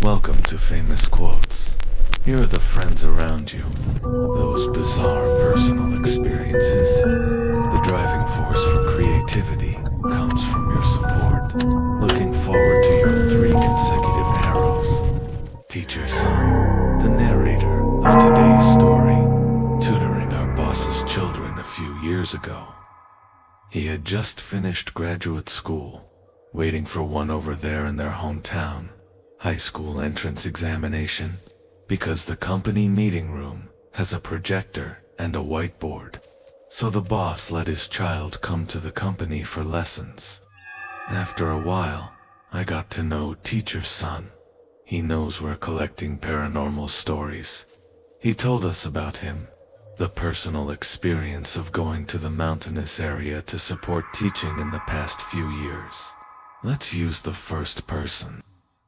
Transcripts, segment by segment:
Welcome to Famous Quotes. Here are the friends around you. Those bizarre personal experiences. The driving force for creativity comes from your support. Looking forward to your 3 consecutive arrows. Teacher Son, the narrator of today's story, tutoring our boss's children a few years ago. He had just finished graduate school, waiting for one over there in their hometown. High school entrance examination, because the company meeting room has a projector and a whiteboard. So the boss let his child come to the company for lessons. After a while, I got to know Teacher's Son. He knows we're collecting paranormal stories. He told us about him, the personal experience of going to the mountainous area to support teaching in the past few years. Let's use the first person.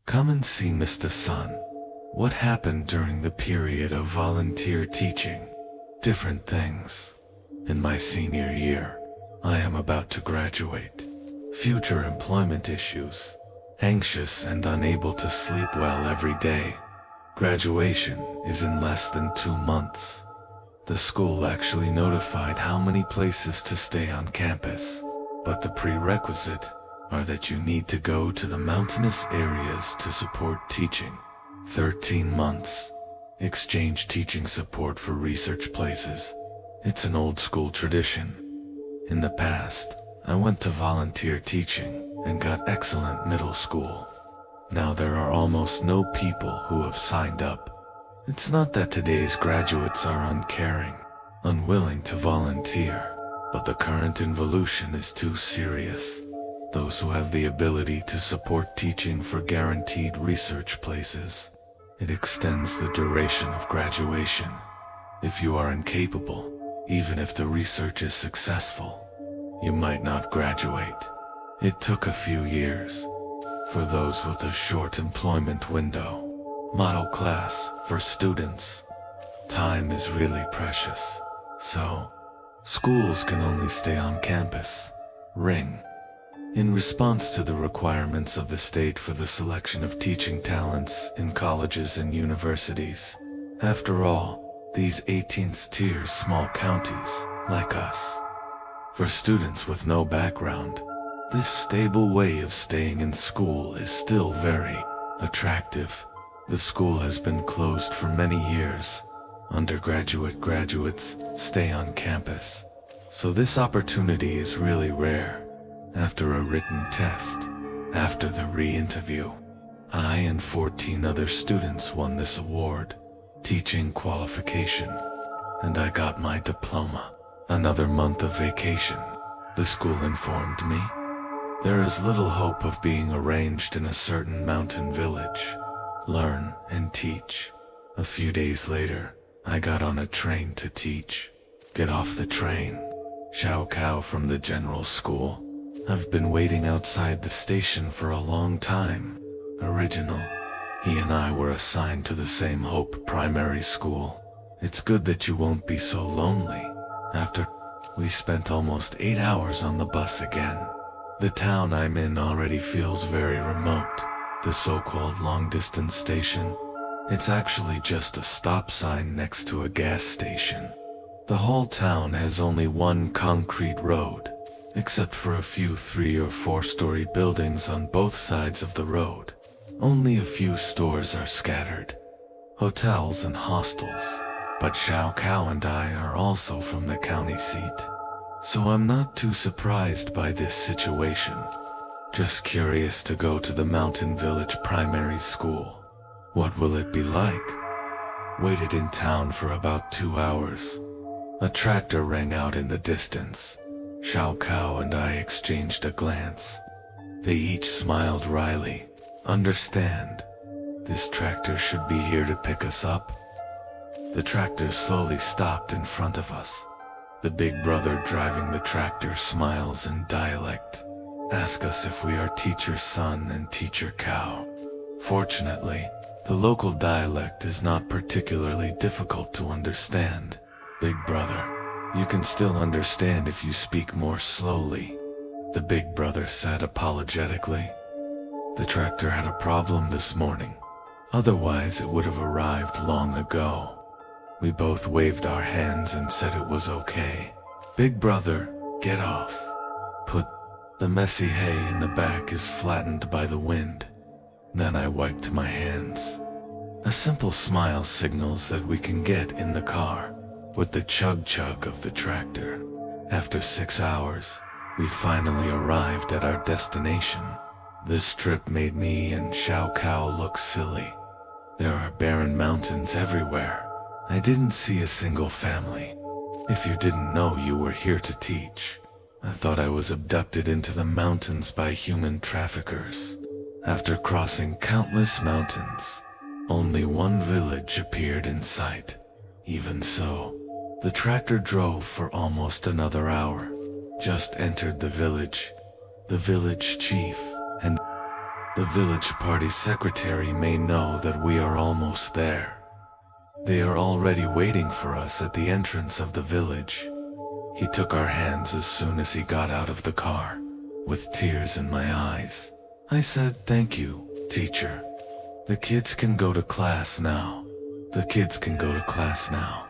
Come and see Mr. Son. What happened during the period of volunteer teaching? Different things. In my senior year, I am about to graduate. Future employment issues. Anxious and unable to sleep well every day. Graduation is in less than 2 months. The school actually notified how many places to stay on campus, but the prerequisite are that you need to go to the mountainous areas to support teaching. 13 months. Exchange teaching support for research places. It's an old school tradition. In the past, I went to volunteer teaching and got excellent middle school. Now there are almost no people who have signed up. It's not that today's graduates are uncaring, unwilling to volunteer, but the current involution is too serious. Those who have the ability to support teaching for guaranteed research places. It extends the duration of graduation. If you are incapable, even if the research is successful, you might not graduate. It took a few years. For those with a short employment window, model class for students, time is really precious. So, schools can only stay on campus. Ring. In response to the requirements of the state for the selection of teaching talents in colleges and universities. After all, these 18th tier small counties, like us. For students with no background, this stable way of staying in school is still very attractive. The school has been closed for many years. Graduates stay on campus. So this opportunity is really rare. After a written test, after the re-interview, I and 14 other students won this award, teaching qualification, and I got my diploma. Another month of vacation, the school informed me. There is little hope of being arranged in a certain mountain village. Learn and teach. A few days later, I got on a train to teach. Get off the train. Xiao Cao from the general school. I've been waiting outside the station for a long time. Original. He and I were assigned to the same Hope primary school. It's good that you won't be so lonely. After we spent almost 8 hours on the bus again. The town I'm in already feels very remote. The so-called long-distance station. It's actually just a stop sign next to a gas station. The whole town has only one concrete road, except for a few 3 or 4-story buildings on both sides of the road. Only a few stores are scattered, hotels and hostels. But Xiao Cao and I are also from the county seat, so I'm not too surprised by this situation. Just curious to go to the mountain village primary school. What will it be like? Waited in town for about 2 hours. A tractor rang out in the distance. Xiao Cao and I exchanged a glance. They each smiled wryly. Understand, this tractor should be here to pick us up. The tractor slowly stopped in front of us. The big brother driving the tractor smiles in dialect. Ask us if we are Teacher Son and Teacher Cow. Fortunately, the local dialect is not particularly difficult to understand. Big brother, you can still understand if you speak more slowly, the big brother said apologetically. The tractor had a problem this morning. Otherwise, it would have arrived long ago. We both waved our hands and said it was okay. Big brother, get off. Put the messy hay in the back is flattened by the wind. Then I wiped my hands. A simple smile signals that we can get in the car with the chug-chug of the tractor. After 6 hours, we finally arrived at our destination. This trip made me and Xiao Kao look silly. There are barren mountains everywhere. I didn't see a single family. If you didn't know you were here to teach, I thought I was abducted into the mountains by human traffickers. After crossing countless mountains, only one village appeared in sight. Even so, the tractor drove for almost another hour. Just entered the village. The village chief and the village party secretary may know that we are almost there. They are already waiting for us at the entrance of the village. He took our hands as soon as he got out of the car. With tears in my eyes, I said, "Thank you, teacher. The kids can go to class now. The kids can go to class now."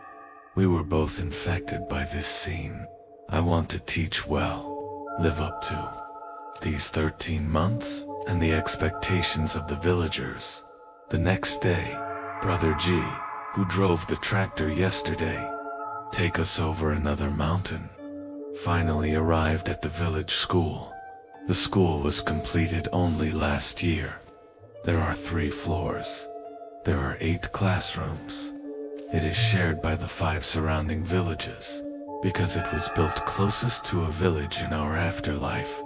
We were both infected by this scene. I want to teach well, live up to these 13 months and the expectations of the villagers. The next day, Brother G, who drove the tractor yesterday, take us over another mountain, finally arrived at the village school. The school was completed only last year. There are 3 floors. There are 8 classrooms. It is shared by the 5 surrounding villages, because it was built closest to a village in our afterlife.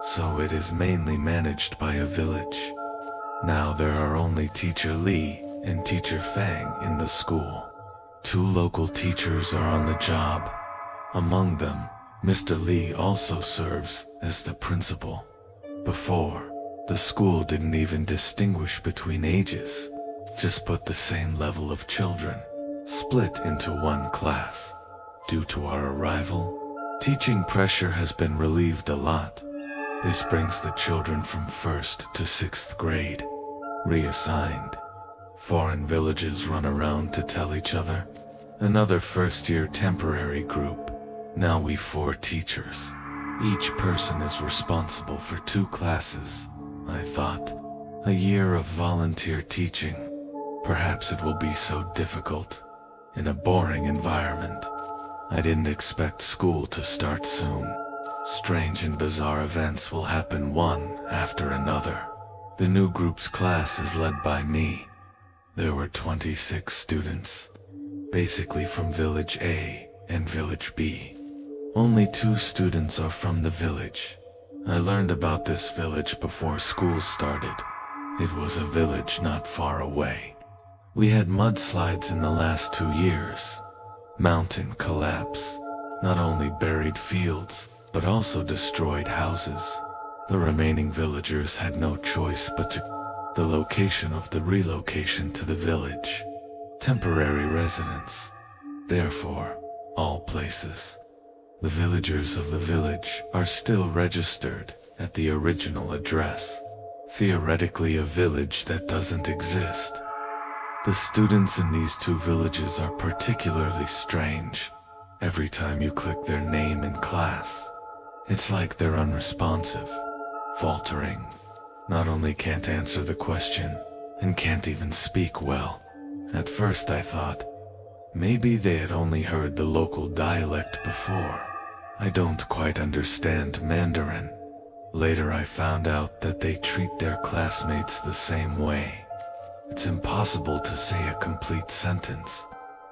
So it is mainly managed by a village. Now there are only Teacher Li and Teacher Fang in the school. 2 local teachers are on the job. Among them, Mr. Li also serves as the principal. Before, the school didn't even distinguish between ages, just put the same level of children, split into one class. Due to our arrival, teaching pressure has been relieved a lot. This brings the children from 1st to 6th grade, reassigned. Foreign villages run around to tell each other. Another first-year temporary group. Now we 4 teachers. Each person is responsible for 2 classes. I thought, a year of volunteer teaching. Perhaps it will be so difficult, in a boring environment. I didn't expect school to start soon. Strange and bizarre events will happen one after another. The new group's class is led by me. There were 26 students, basically from Village A and Village B. Only 2 students are from the village. I learned about this village before school started. It was a village not far away. We had mudslides in the last 2 years. Mountain collapse. Not only buried fields, but also destroyed houses. The remaining villagers had no choice but to the location of the relocation to the village. Temporary residence. Therefore, all places. The villagers of the village are still registered at the original address. Theoretically a village that doesn't exist. The students in these 2 villages are particularly strange. Every time you click their name in class, it's like they're unresponsive, faltering. Not only can't answer the question, and can't even speak well. At first I thought, maybe they had only heard the local dialect before. I don't quite understand Mandarin. Later I found out that they treat their classmates the same way. It's impossible to say a complete sentence,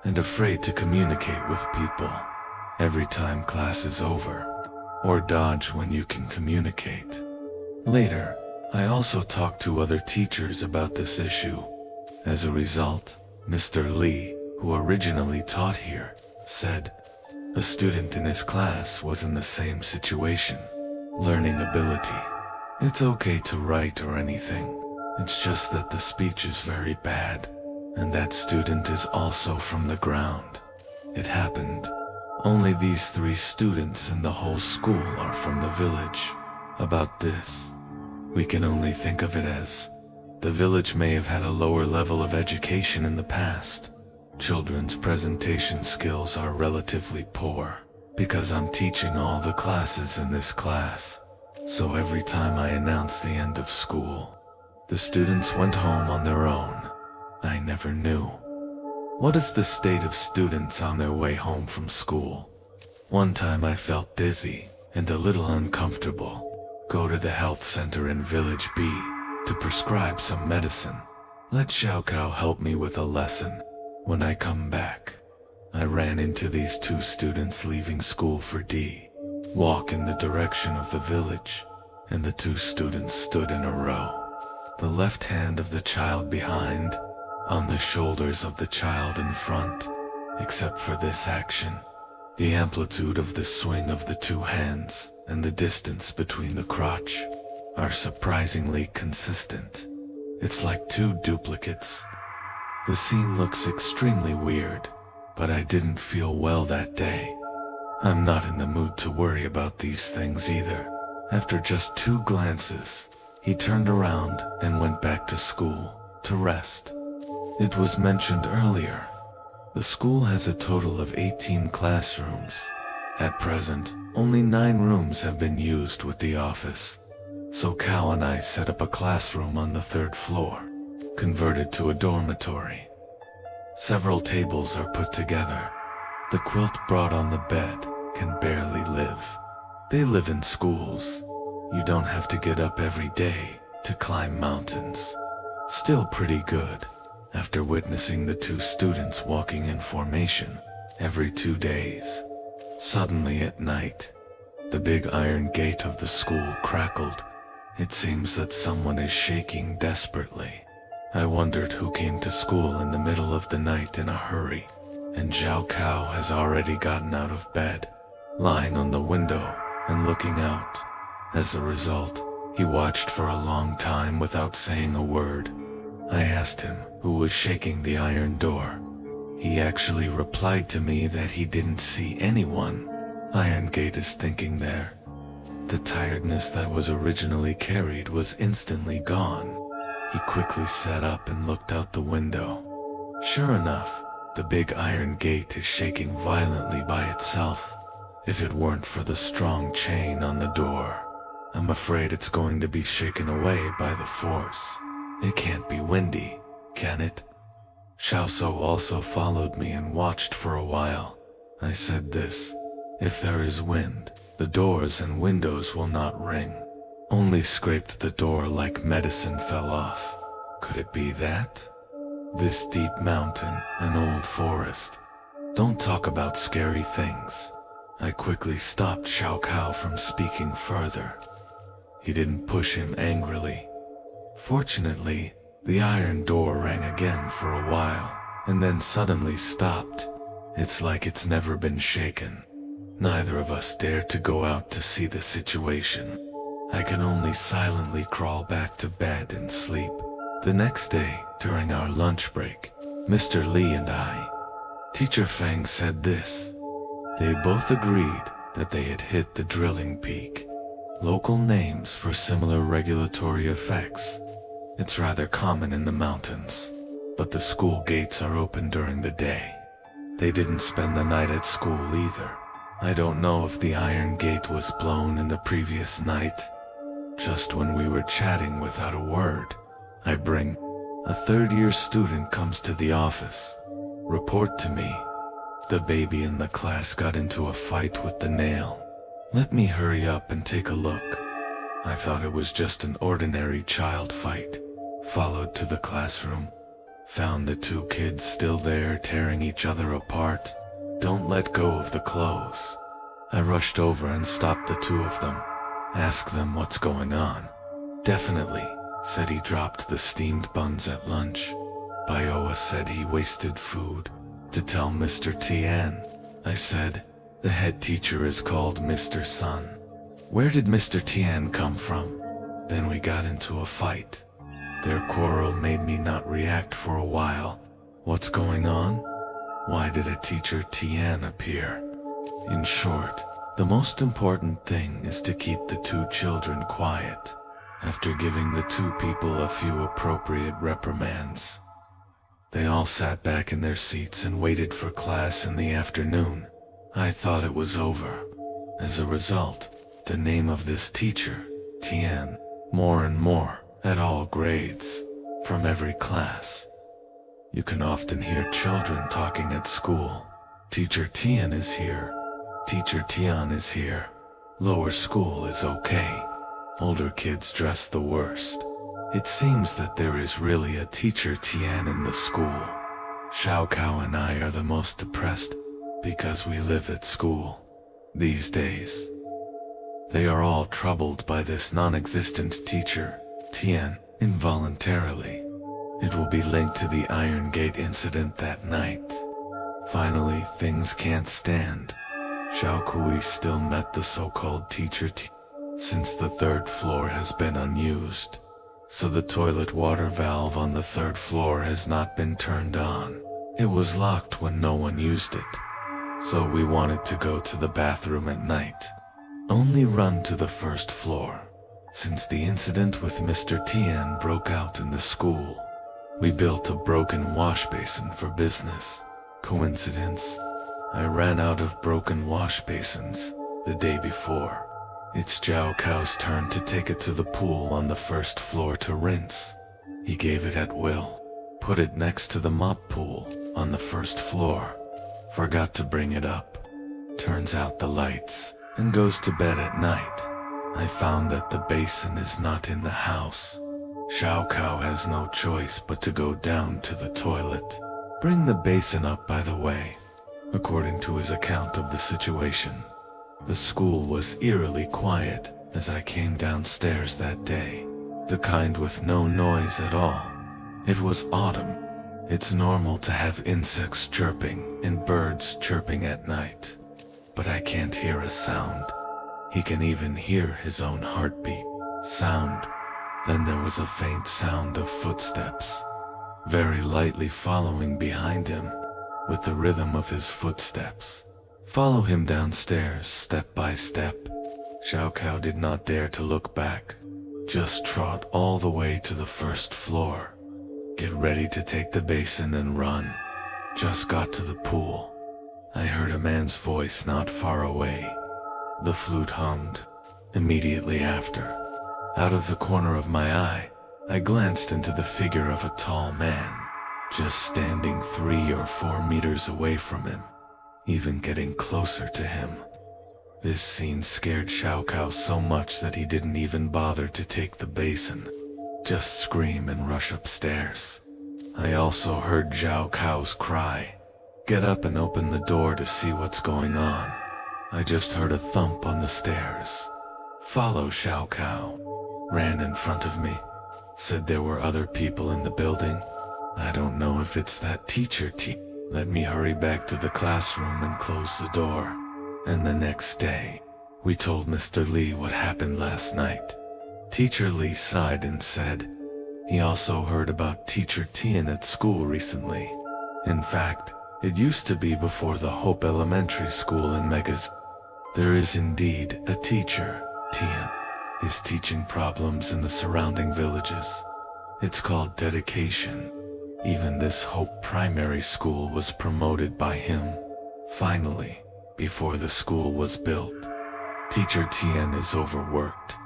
and afraid to communicate with people every time class is over, or dodge when you can communicate. Later, I also talked to other teachers about this issue. As a result, Mr. Li, who originally taught here, said a student in his class was in the same situation. Learning ability. It's okay to write or anything. It's just that the speech is very bad, and that student is also from the ground. It happened. Only these 3 students in the whole school are from the village. About this, we can only think of it as The village may have had a lower level of education in the past. Children's presentation skills are relatively poor, because I'm teaching all the classes in this class. So every time I announce the end of school, the students went home on their own. I never knew. What is the state of students on their way home from school? One time I felt dizzy and a little uncomfortable. Go to the health center in Village B to prescribe some medicine. Let Xiao Kao help me with a lesson. When I come back, I ran into these two students leaving school for D. Walk in the direction of the village, and the two students stood in a row. The left hand of the child behind, on the shoulders of the child in front. Except for this action, the amplitude of the swing of the two hands and the distance between the crotch are surprisingly consistent. It's like two duplicates. The scene looks extremely weird, but I didn't feel well that day. I'm not in the mood to worry about these things either. After just 2 glances, he turned around and went back to school to rest. It was mentioned earlier, the school has a total of 18 classrooms. At present, only 9 rooms have been used with the office. So Kao and I set up a classroom on the 3rd floor, converted to a dormitory. Several tables are put together. The quilt brought on the bed can barely live. They live in schools. You don't have to get up every day to climb mountains. Still pretty good, after witnessing the 2 students walking in formation every 2 days. Suddenly at night, the big iron gate of the school crackled. It seems that someone is shaking desperately. I wondered who came to school in the middle of the night in a hurry, and Xiao Kao has already gotten out of bed, lying on the window and looking out. As a result, he watched for a long time without saying a word. I asked him who was shaking the iron door. He actually replied to me that he didn't see anyone. Iron Gate is thinking there. The tiredness that was originally carried was instantly gone. He quickly sat up and looked out the window. Sure enough, the big iron gate is shaking violently by itself. If it weren't for the strong chain on the door, I'm afraid it's going to be shaken away by the force. It can't be windy, can it? Xiaoso also followed me and watched for a while. I said this: if there is wind, the doors and windows will not ring. Only scraped the door like medicine fell off. Could it be that? This deep mountain, an old forest. Don't talk about scary things. I quickly stopped Xiao Kao from speaking further. He didn't push him angrily. Fortunately, the iron door rang again for a while, and then suddenly stopped. It's like it's never been shaken. Neither of us dared to go out to see the situation. I can only silently crawl back to bed and sleep. The next day, during our lunch break, Mr. Li and I, Teacher Feng said this. They both agreed that they had hit the drilling peak. Local names for similar regulatory effects. It's rather common in the mountains, but the school gates are open during the day. They didn't spend the night at school either. I don't know if the iron gate was blown in the previous night. Just when we were chatting without a word, a 3rd-year student comes to the office. Report to me. The baby in the class got into a fight with the nail. Let me hurry up and take a look. I thought it was just an ordinary child fight. Followed to the classroom. Found the 2 kids still there tearing each other apart. Don't let go of the clothes. I rushed over and stopped the 2 of them. Asked them what's going on. Definitely, said he dropped the steamed buns at lunch. Bioa said he wasted food. To tell Mr. Tian, I said, the head teacher is called Mr. Sun. Where did Mr. Tian come from? Then we got into a fight. Their quarrel made me not react for a while. What's going on? Why did a teacher Tian appear? In short, the most important thing is to keep the 2 children quiet. After giving the two people a few appropriate reprimands, they all sat back in their seats and waited for class in the afternoon. I thought it was over. As a result, the name of this teacher, Tian, more and more, at all grades, from every class. You can often hear children talking at school. Teacher Tian is here. Teacher Tian is here. Lower school is okay. Older kids dress the worst. It seems that there is really a teacher Tian in the school. Xiao Kao and I are the most depressed because we live at school these days. They are all troubled by this non-existent teacher, Tian, involuntarily. It will be linked to the Iron Gate incident that night. Finally, things can't stand. Xiao Kui still met the so-called teacher Tian, since the third floor has been unused. So the toilet water valve on the third floor has not been turned on. It was locked when no one used it. So we wanted to go to the bathroom at night. Only run to the first floor. Since the incident with Mr. Tian broke out in the school, we built a broken wash basin for business. Coincidence? I ran out of broken wash basins the day before. It's Zhao Kao's turn to take it to the pool on the first floor to rinse. He gave it at will. Put it next to the mop pool on the first floor. Forgot to bring it up. Turns out the lights and goes to bed at night. I found that the basin is not in the house. Xiao Kao has no choice but to go down to the toilet. Bring the basin up, by the way. According to his account of the situation, the school was eerily quiet as I came downstairs that day. The kind with no noise at all. It was autumn. It's normal to have insects chirping and birds chirping at night. But I can't hear a sound. He can even hear his own heartbeat sound. Then there was a faint sound of footsteps, very lightly following behind him, with the rhythm of his footsteps. Follow him downstairs, step by step. Xiao Kao did not dare to look back, just trot all the way to the first floor. Get ready to take the basin and run. Just got to the pool. I heard a man's voice not far away. The flute hummed. Immediately after, out of the corner of my eye, I glanced into the figure of a tall man, just standing 3 or 4 meters away from him, even getting closer to him. This scene scared Xiao Kao so much that he didn't even bother to take the basin, just scream and rush upstairs. I also heard Xiao Kao's cry, "Get up and open the door to see what's going on." I just heard a thump on the stairs. Follow Xiao Kao. Ran in front of me. Said there were other people in the building. I don't know if it's that teacher Let me hurry back to the classroom and close the door. And the next day, we told Mr. Lee what happened last night. Teacher Lee sighed and said he also heard about Teacher Tian at school recently. In fact, it used to be before the Hope Elementary School in Megas. There is indeed a teacher, Tian, is teaching problems in the surrounding villages. It's called dedication. Even this Hope Primary School was promoted by him. Finally, before the school was built. Teacher Tian is overworked.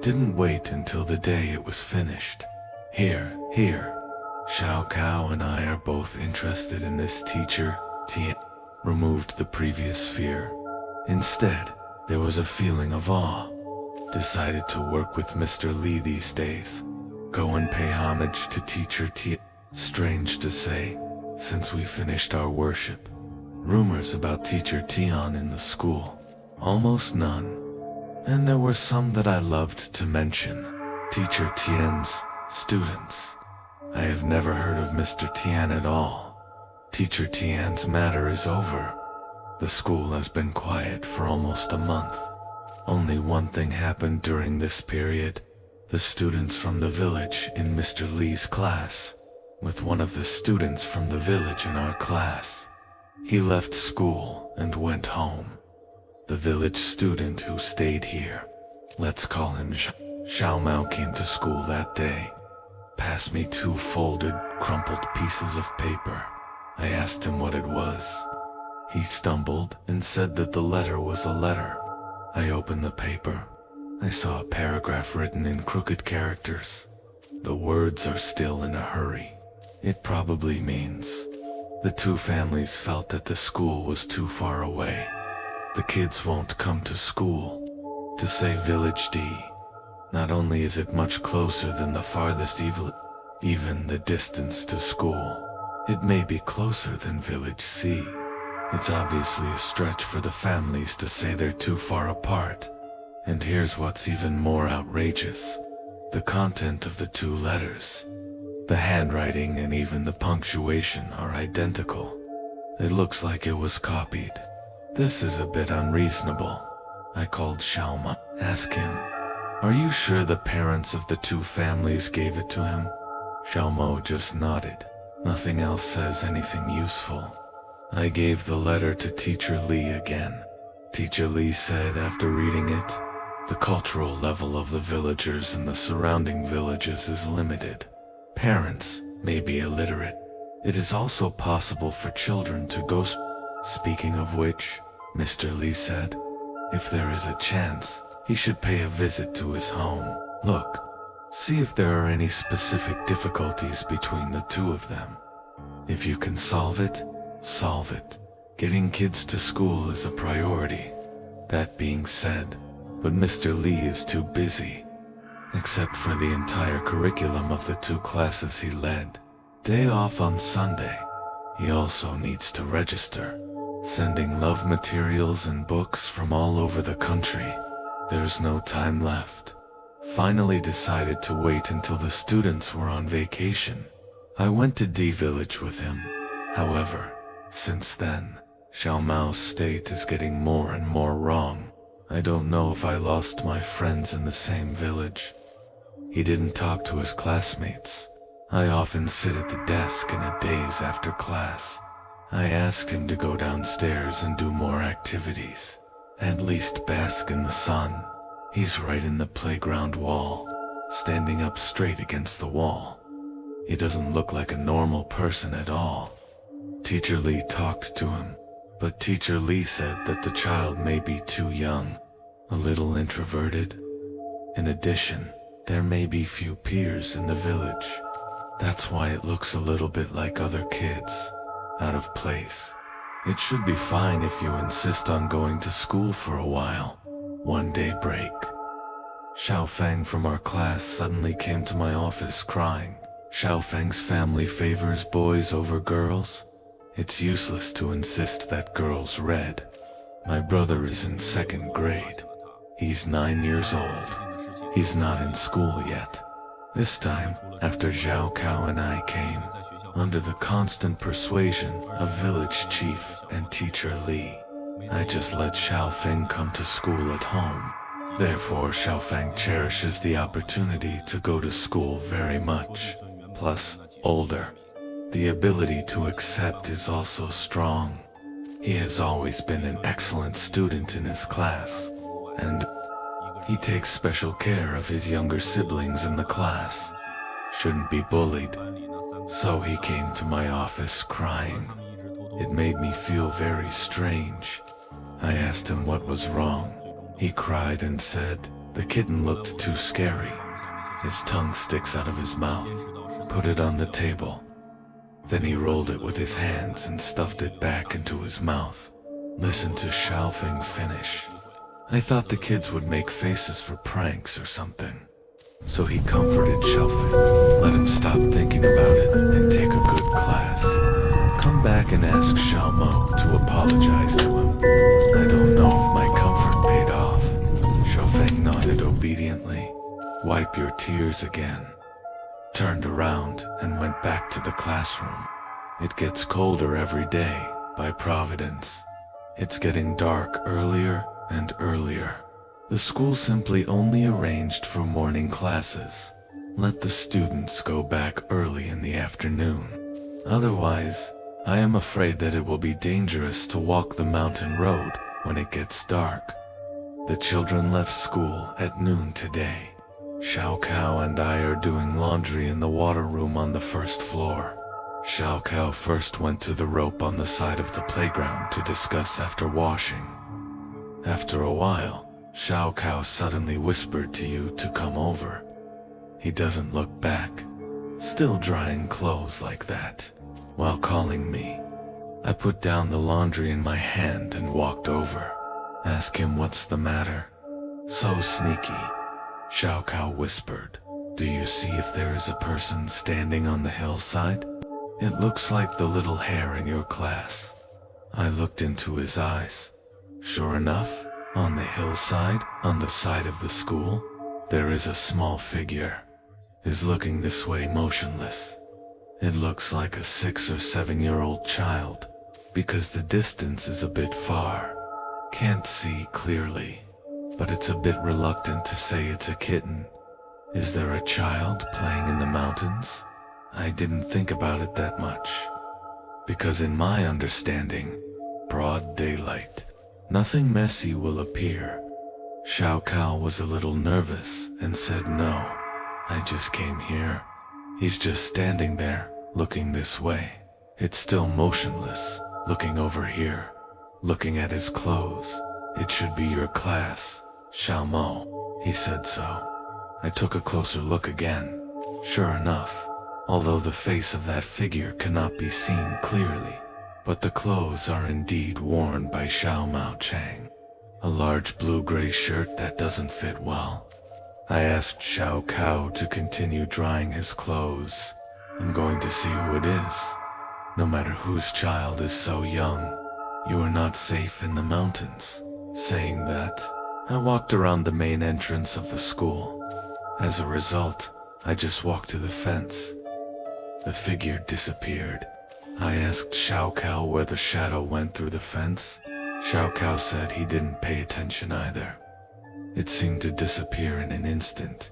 Didn't wait until the day it was finished. Here. Xiao Kao and I are both interested in this teacher, Tian. Removed the previous fear. Instead, there was a feeling of awe. Decided to work with Mr. Lee these days. Go and pay homage to Teacher Tian. Strange to say, since we finished our worship, rumors about Teacher Tian in the school, almost none. And there were some that I loved to mention. Teacher Tian's students. I have never heard of Mr. Tian at all. Teacher Tian's matter is over. The school has been quiet for almost a month. Only one thing happened during this period. The students from the village in Mr. Lee's class, with one of the students from the village in our class. He left school and went home. The village student who stayed here, let's call him Xiao Mao came to school that day, passed me 2 folded, crumpled pieces of paper. I asked him what it was. He stumbled and said that the letter was a letter. I opened the paper. I saw a paragraph written in crooked characters. The words are still in a hurry. It probably means the 2 families felt that the school was too far away. The kids won't come to school. To say Village D, not only is it much closer than the farthest even the distance to school, it may be closer than Village C. It's obviously a stretch for the families to say they're too far apart. And here's what's even more outrageous. The content of the 2 letters, the handwriting and even the punctuation are identical. It looks like it was copied. This is a bit unreasonable. I called Xiao Mao. Ask him, are you sure the parents of the 2 families gave it to him? Xiao Mao just nodded. Nothing else says anything useful. I gave the letter to Teacher Li again. Teacher Li said after reading it, the cultural level of the villagers in the surrounding villages is limited. Parents may be illiterate. It is also possible for children to go. Speaking of which, Mr. Li said, if there is a chance, he should pay a visit to his home. Look, see if there are any specific difficulties between the 2 of them. If you can solve it, solve it. Getting kids to school is a priority. That being said, but Mr. Li is too busy. Except for the entire curriculum of the 2 classes he led. Day off on Sunday. He also needs to register, sending love materials and books from all over the country. There's no time left. Finally decided to wait until the students were on vacation. I went to D Village with him. However, since then, Xiao Mao's state is getting more and more wrong. I don't know if I lost my friends in the same village. He didn't talk to his classmates. I often sit at the desk in a daze after class. I asked him to go downstairs and do more activities. At least bask in the sun. He's right in the playground wall, standing up straight against the wall. He doesn't look like a normal person at all. Teacher Li talked to him, but Teacher Li said that the child may be too young, a little introverted. In addition, there may be few peers in the village. That's why it looks a little bit like other kids, out of place. It should be fine if you insist on going to school for a while. 1 day break. Xiao Feng from our class suddenly came to my office crying. Xiao Feng's family favors boys over girls. It's useless to insist that girls read. My brother is in 2nd grade. He's 9 years old. He's not in school yet. This time, after Zhao Kao and I came, under the constant persuasion of village chief and Teacher Li, I just let Xiao Feng come to school at home. Therefore, Xiao Feng cherishes the opportunity to go to school very much. Plus, older. The ability to accept is also strong. He has always been an excellent student in his class, and he takes special care of his younger siblings in the class. Shouldn't be bullied. So he came to my office crying. It made me feel very strange. I asked him what was wrong. He cried and said, the kitten looked too scary. His tongue sticks out of his mouth. Put it on the table. Then he rolled it with his hands and stuffed it back into his mouth. Listen to Xiao Feng finish. I thought the kids would make faces for pranks or something. So he comforted Xiao Feng, let him stop thinking about it and take a good class. Come back and ask Xiao Mao to apologize to him. I don't know if my comfort paid off. Xiao Feng nodded obediently. Wipe your tears again. Turned around and went back to the classroom. It gets colder every day, by providence. It's getting dark earlier and earlier. The school simply only arranged for morning classes. Let the students go back early in the afternoon. Otherwise, I am afraid that it will be dangerous to walk the mountain road when it gets dark. The children left school at noon today. Xiao Kao and I are doing laundry in the water room on the first floor. Xiao Kao first went to the rope on the side of the playground to discuss after washing. After a while, Xiao Kao suddenly whispered to you to come over. He doesn't look back, still drying clothes like that, while calling me. I put down the laundry in my hand and walked over. Ask him what's the matter. So sneaky. Xiao Kao whispered, "Do you see if there is a person standing on the hillside? It looks like the little hare in your class." I looked into his eyes. Sure enough, on the hillside, on the side of the school, there is a small figure. Is looking this way motionless. It looks like a 6 or 7-year-old child, because the distance is a bit far. Can't see clearly, but it's a bit reluctant to say it's a kitten. Is there a child playing in the mountains? I didn't think about it that much, because in my understanding, broad daylight, nothing messy will appear. Xiao Kao was a little nervous and said no. I just came here. He's just standing there, looking this way. It's still motionless, looking over here, looking at his clothes. It should be your class, Xiao Mo. He said so. I took a closer look again. Sure enough, although the face of that figure cannot be seen clearly, but the clothes are indeed worn by Xiao Mao Chang. A large blue-gray shirt that doesn't fit well. I asked Xiao Kao to continue drying his clothes. I'm going to see who it is. No matter whose child is so young, you are not safe in the mountains. Saying that, I walked around the main entrance of the school. As a result, I just walked to the fence. The figure disappeared. I asked Xiao Kao where the shadow went through the fence. Xiao Kao said he didn't pay attention either. It seemed to disappear in an instant.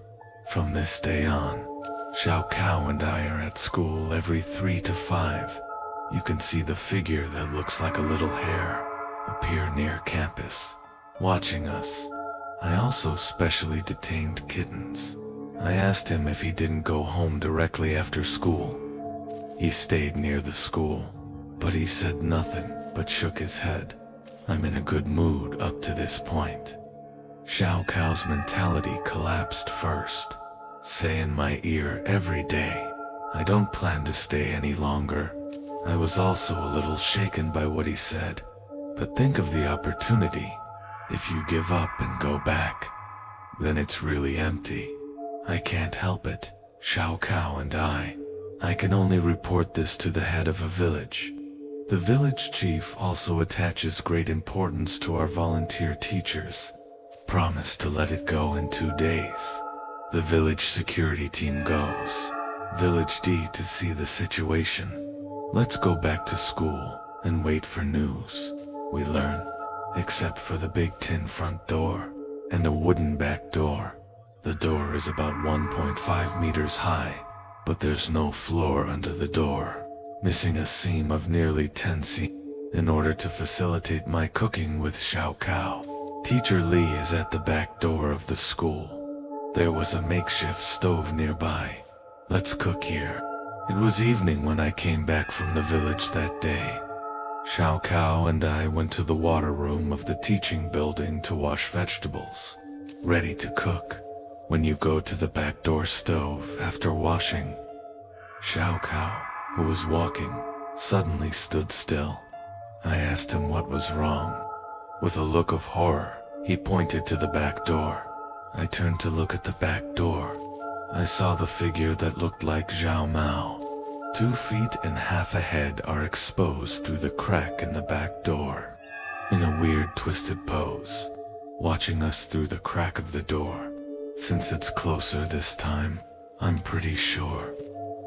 From this day on, Xiao Kao and I are at school every 3 to 5. You can see the figure that looks like a little hare appear near campus, watching us. I also specially detained kittens. I asked him if he didn't go home directly after school. He stayed near the school, but he said nothing but shook his head. I'm in a good mood up to this point. Xiao Kao's mentality collapsed first. Say in my ear every day, I don't plan to stay any longer. I was also a little shaken by what he said. But think of the opportunity. If you give up and go back, then it's really empty. I can't help it, Xiao Kao and I can only report this to the head of a village. The village chief also attaches great importance to our volunteer teachers. Promise to let it go in 2 days. The village security team goes. Village D to see the situation. Let's go back to school and wait for news. We learn, except for the big tin front door and a wooden back door. The door is about 1.5 meters high, but there's no floor under the door, missing a seam of nearly 10 cm. In order to facilitate my cooking with Xiao Kao, Teacher Li is at the back door of the school. There was a makeshift stove nearby. Let's cook here. It was evening when I came back from the village that day. Xiao Kao and I went to the water room of the teaching building to wash vegetables, ready to cook. When you go to the back door stove after washing, Xiao Kao, who was walking, suddenly stood still. I asked him what was wrong. With a look of horror, he pointed to the back door. I turned to look at the back door. I saw the figure that looked like Zhao Mao. 2 feet and half ahead are exposed through the crack in the back door, in a weird twisted pose, watching us through the crack of the door. Since it's closer this time, I'm pretty sure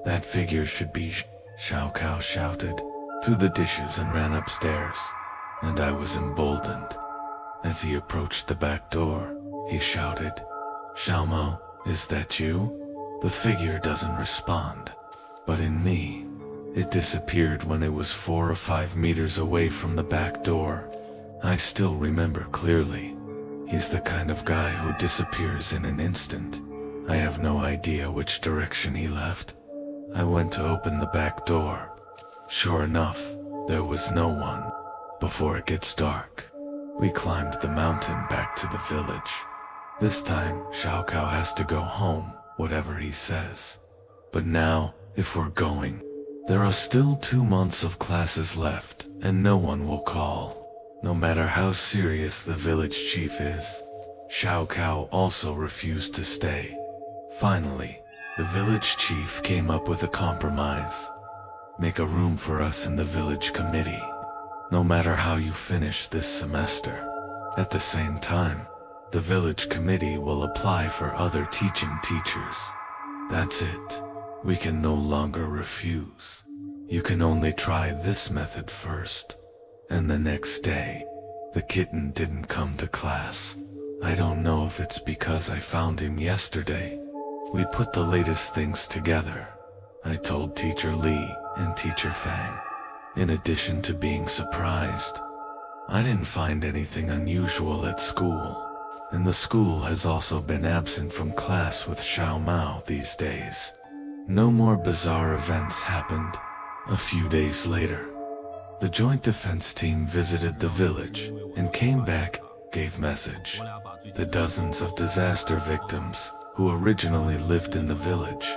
that figure should be Xiao Kao shouted, threw the dishes and ran upstairs, and I was emboldened. As he approached the back door, he shouted, "Xiao Mo, is that you?" The figure doesn't respond, but in me, it disappeared when it was 4 or 5 meters away from the back door. I still remember clearly. He's the kind of guy who disappears in an instant. I have no idea which direction he left. I went to open the back door. Sure enough, there was no one. Before it gets dark, we climbed the mountain back to the village. This time, Xiao Kao has to go home, whatever he says. But now, if we're going, there are still 2 months of classes left, and no one will call. No matter how serious the village chief is, Xiao Kao also refused to stay. Finally, the village chief came up with a compromise. Make a room for us in the village committee, no matter how you finish this semester. At the same time, the village committee will apply for other teaching teachers. That's it. We can no longer refuse. You can only try this method first. And the next day, the kitten didn't come to class. I don't know if it's because I found him yesterday. We put the latest things together. I told Teacher Lee and Teacher Fang. In addition to being surprised, I didn't find anything unusual at school. And the school has also been absent from class with Xiao Mao these days. No more bizarre events happened. A few days later, the Joint Defense Team visited the village and came back, gave message. The dozens of disaster victims who originally lived in the village.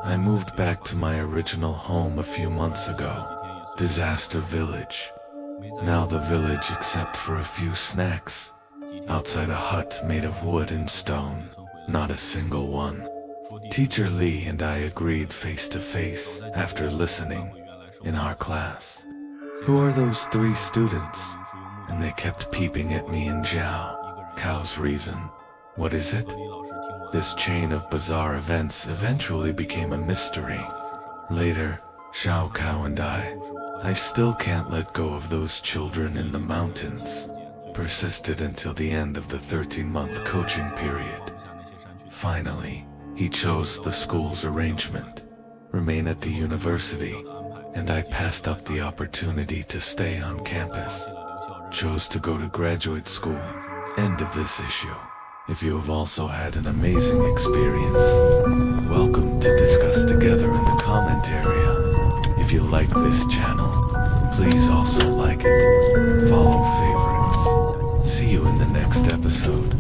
I moved back to my original home a few months ago. Disaster Village. Now the village, except for a few snacks. Outside a hut made of wood and stone, not a single one. Teacher Lee and I agreed face to face after listening in our class. Who are those 3 students? And they kept peeping at me and Xiao Cao's reason. What is it? This chain of bizarre events eventually became a mystery. Later, Xiao Kao and I still can't let go of those children in the mountains. Persisted until the end of the 13-month coaching period. Finally, he chose the school's arrangement, remain at the university, and I passed up the opportunity to stay on campus. Chose to go to graduate school. End of this issue. If you have also had an amazing experience, welcome to discuss together in the comment area. If you like this channel, please also like it, follow favorites. See you in the next episode.